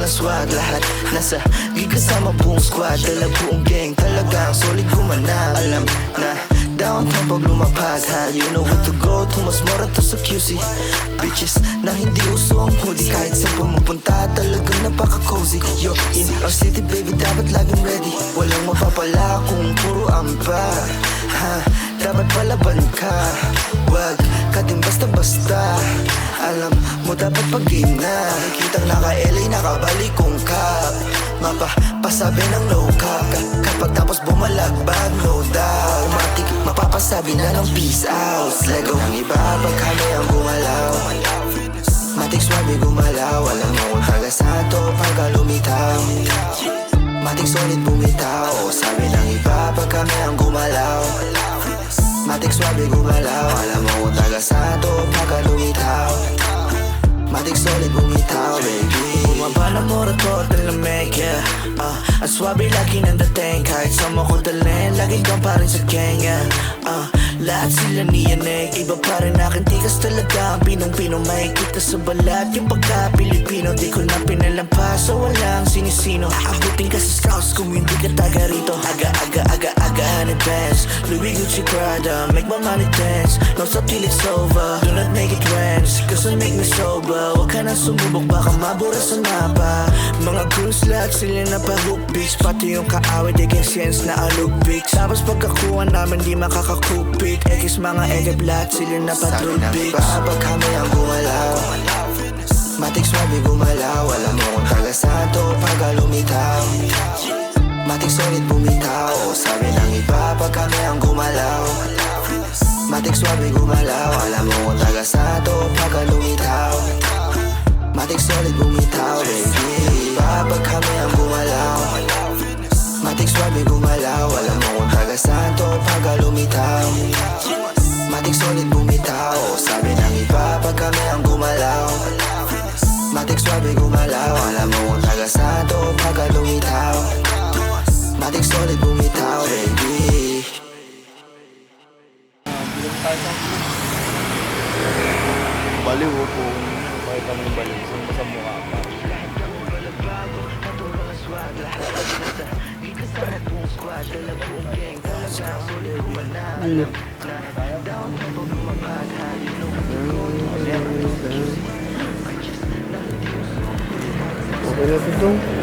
walang swag. Lahat nasa gig kasama buong squad. Dala buong gang, talagang solid gumanap. Alam na downtown pag lumapag ha. You know where to go, tumas mora to sa QC. Bitches na hindi uso ang hoodie. Kahit saan pumupunta talagang napaka-cozy. Yo, in our city baby dapat laging ready. Walang mapapala kung puro amba ha, dapat palaban ka. Wag ka din basta-basta. Alam mo dapat pag-game na. Nakikitang naka-LA, nakabalik kong cup. Mapapasabi ng low cap. Kapag tapos bumalagbag, no doubt. Matik, mapapasabi na ng peace out. Lego ng iba pag kami ang gumalaw. Matik swabe gumalaw. Alam mo kung taga santo pagka lumitaw. Matik solid bumitaw. Sabi ng iba pag kami ang gumalaw. Matik swabe gumalaw. Alam mo kung taga santo pagka lumitaw. Matik solid bumitaw, baby. Bumaba na morator ng lamig, yeah. Ang swabe lagi nandating. Kahit saan mo ko dalhin, lagi kang pa rin sa gang, yeah. Lahat sila niyanig. Iba pa rin akin, tikas talaga. Ang pinong-pinong makikita sa balat. Yung pagka-Pilipino, di ko na pinalampas. So walang sinisino. Abutin ka sa scouts kung hindi ka taga rito. Aga in advance. Louis Gucci Prada, make my money dance. No stop till it's over, do not make it rents. Cause I make me sober. Huwag ka na sumubok, baka mabura sa mapa. Mga cruise lahat sila na pa-hook bitch. Pati yung kaawit, they can sense na alubik. Tapos pagkakuha namin, di makakakupit. Ekis mga egablat, sila na pa-true bitch. Pag kami ang gumalaw, matik swabe gumalaw. Alam mo kung taga santo pagka lumitaw. Matik solid bumitaw. Sabi ng iba pag kami ang gumalaw. Matik swabe gumalaw. Alam mo kung taga santo pagka lumitaw. Matik solid bumitaw, baby. Iba pag kami ang gumalaw. Matik swabe gumalaw. Alam mo kung taga santo pagka lumitaw. Matik solid bumitaw. Sabi ng iba pag kami ang gumalaw. Matik swabe gumalaw. Alam mo kung taga santo pagka lumitaw. Matik solid bumitaw, baby. Baliw po. Bakit kami baliw? Saan sa mukha pa? Okay na ito.